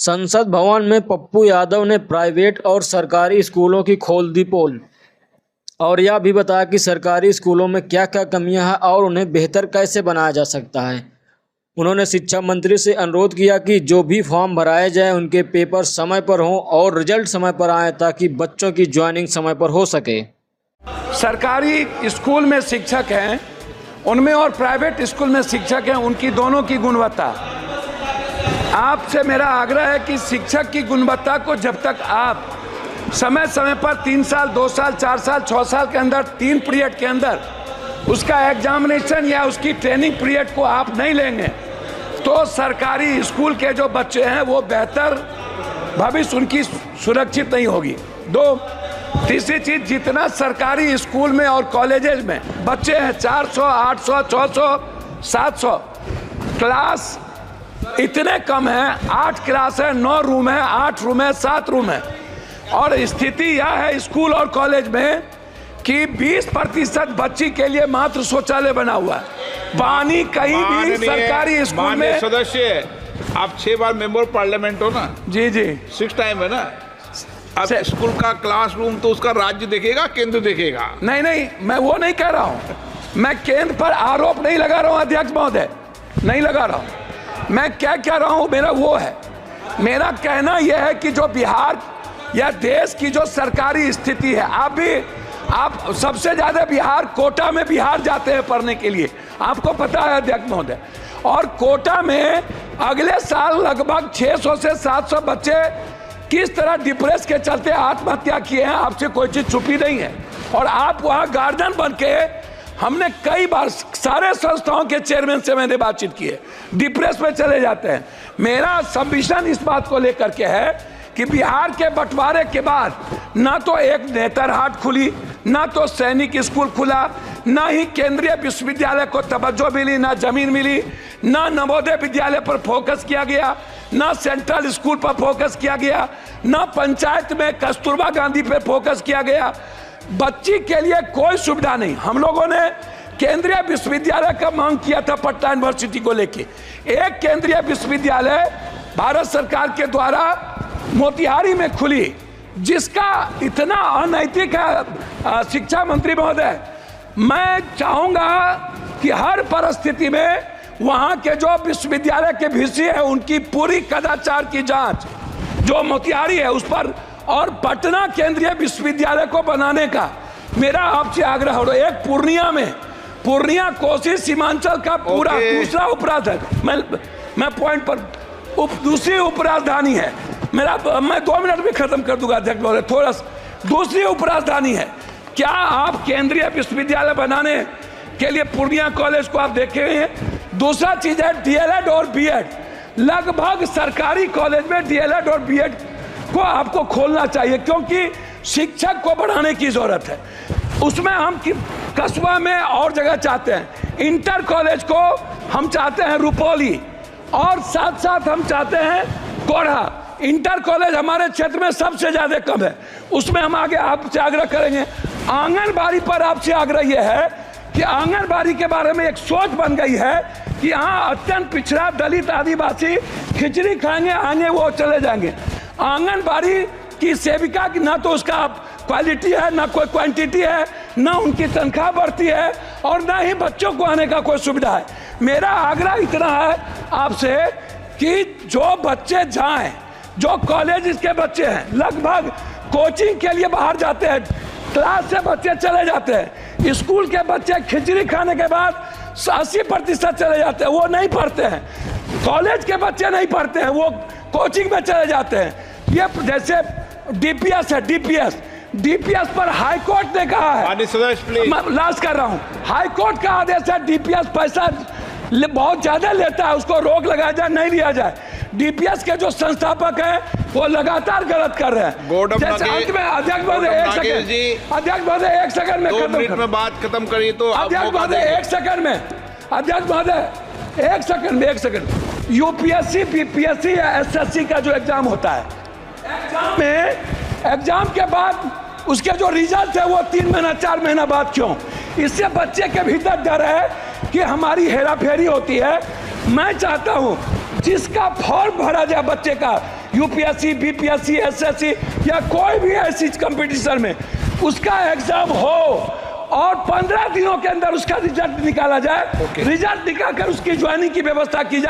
संसद भवन में पप्पू यादव ने प्राइवेट और सरकारी स्कूलों की खोल दी पोल और यह भी बताया कि सरकारी स्कूलों में क्या क्या कमियां हैं और उन्हें बेहतर कैसे बनाया जा सकता है। उन्होंने शिक्षा मंत्री से अनुरोध किया कि जो भी फॉर्म भराए जाए उनके पेपर समय पर हों और रिजल्ट समय पर आए ताकि बच्चों की ज्वाइनिंग समय पर हो सके। सरकारी स्कूल में शिक्षक हैं उनमें और प्राइवेट स्कूल में शिक्षक हैं, उनकी दोनों की गुणवत्ता, आपसे मेरा आग्रह है कि शिक्षक की गुणवत्ता को जब तक आप समय समय पर 3 साल 2 साल 4 साल 6 साल के अंदर 3 पीरियड के अंदर उसका एग्जामिनेशन या उसकी ट्रेनिंग पीरियड को आप नहीं लेंगे तो सरकारी स्कूल के जो बच्चे हैं वो बेहतर भविष्य उनकी सुरक्षित नहीं होगी। तीसरी चीज, जितना सरकारी स्कूल में और कॉलेजेस में बच्चे हैं 400 800 600 700 क्लास इतने कम हैं, 8 क्लास है, 9 रूम है, 8 रूम है, 7 रूम है और स्थिति यह है स्कूल और कॉलेज में कि 20% बच्ची के लिए मात्र शौचालय बना हुआ है। पानी कहीं भी सरकारी स्कूल में सदस्य आप 6 बार मेंबर पार्लियामेंट हो ना? जी 6 टाइम है ना। अब स्कूल का क्लासरूम तो उसका राज्य देखेगा, केंद्र देखेगा। नहीं, मैं वो नहीं कह रहा हूँ, मैं केंद्र पर आरोप नहीं लगा रहा हूँ अध्यक्ष महोदय, नहीं लगा रहा हूँ। मैं क्या कह रहा हूँ, मेरा वो है, मेरा कहना यह है कि जो बिहार या देश की जो सरकारी स्थिति है, आप सबसे ज्यादा बिहार कोटा में बिहार जाते हैं पढ़ने के लिए, आपको पता है अध्यक्ष महोदय, और कोटा में अगले साल लगभग 600 से 700 बच्चे किस तरह डिप्रेस के चलते आत्महत्या किए हैं, आपसे कोई चीज छुपी नहीं है। और आप वहां गार्जियन बन के, हमने कई बार सारे संस्थाओं के चेयरमैन से मैंने बातचीत की है, डिप्रेस में चले जाते हैं। मेरा सबमिशन इस बात को लेकर के है कि बिहार के बंटवारे के बाद ना तो एक नेतरहाट खुली, ना तो सैनिक स्कूल खुला, ना ही केंद्रीय विश्वविद्यालय को तवज्जो मिली, ना जमीन मिली, ना नवोदय विद्यालय पर फोकस किया गया, ना सेंट्रल स्कूल पर फोकस किया गया, ना पंचायत में कस्तूरबा गांधी पर फोकस किया गया। बच्ची के लिए कोई सुविधा नहीं। हम लोगों ने केंद्रीय विश्वविद्यालय का मांग किया था पटना यूनिवर्सिटी को लेके, एक केंद्रीय विश्वविद्यालय भारत सरकार के द्वारा मोतिहारी में खुली, जिसका इतना अनैतिक है शिक्षा मंत्री महोदय, मैं चाहूंगा कि हर परिस्थिति में वहां के जो विश्वविद्यालय के वीसी है उनकी पूरी कदाचार की जांच जो मोतिहारी है उस पर, और पटना केंद्रीय विश्वविद्यालय को बनाने का मेरा आपसे आग्रह हो। एक पूर्णिया कोसी सीमांचल का पूरा दूसरा उपराजधानी, मैं पॉइंट पर दूसरी उपराजधानी है मेरा, मैं 2 मिनट में खत्म कर दूंगा अध्यक्ष महोदय, थोड़ा दूसरी उपराजधानी है। क्या आप केंद्रीय विश्वविद्यालय बनाने के लिए पूर्णिया कॉलेज को आप देखे हैं? दूसरा चीज है डीएलएड और बीएड, लगभग सरकारी कॉलेज में डीएलएड और बीएड को आपको खोलना चाहिए क्योंकि शिक्षक को बढ़ाने की जरूरत है। उसमें हम कस्बा में और जगह चाहते हैं, इंटर कॉलेज को हम चाहते हैं रुपौली, और साथ साथ हम चाहते हैं कोढ़ा। इंटर कॉलेज हमारे क्षेत्र में सबसे ज्यादा कम है, उसमें हम आगे आपसे आग्रह करेंगे। आंगनबाड़ी पर आपसे आग्रह यह है कि आंगनबाड़ी के बारे में एक सोच बन गई है कि यहाँ अत्यंत पिछड़ा दलित आदिवासी खिचड़ी खाएंगे, आएंगे वो चले जाएंगे। आंगनबाड़ी की सेविका की ना तो उसका क्वालिटी है, ना कोई क्वांटिटी है, ना उनकी तनख्वाह बढ़ती है और ना ही बच्चों को आने का कोई सुविधा है। मेरा आग्रह इतना है आपसे कि जो बच्चे जाएं, जो कॉलेज इसके बच्चे हैं लगभग कोचिंग के लिए बाहर जाते हैं, क्लास से बच्चे चले जाते हैं, स्कूल के बच्चे खिचड़ी खाने के बाद 80% चले जाते हैं, वो नहीं पढ़ते हैं। कॉलेज के बच्चे नहीं पढ़ते हैं, वो कोचिंग में चले जाते हैं। ये जैसे डीपीएस है, डीपीएस पर हाई कोर्ट ने कहा है, मैं लास्ट कर रहा हूँ, हाई कोर्ट का आदेश है डीपीएस पैसा बहुत ज्यादा लेता है, उसको रोक लगाया जाए, नहीं लिया जाए। डीपीएस के जो संस्थापक हैं वो लगातार गलत कर रहे हैं। जैसे अंत में अध्यक्ष महोदय एक सेकंड में 2 मिनट में बात खत्म करिए तो अध्यक्ष महोदय एक सेकंड यूपीएससी बीपीएससी या एसएससी का जो एग्जाम होता है, एग्जाम के बाद उसके जो रिजल्ट है वो 3 महीना 4 महीना बाद क्यों? इससे बच्चे के भीतर डर है कि हमारी हेराफेरी होती है। मैं चाहता हूं जिसका फॉर्म भरा जाए बच्चे का यूपीएससी, बीपीएससी, एसएससी या कोई भी ऐसी कंपटीशन में उसका एग्जाम हो और 15 दिनों के अंदर उसका रिजल्ट निकाला जाए। रिजल्ट निकालकर उसकी ज्वाइनिंग की व्यवस्था की जाए।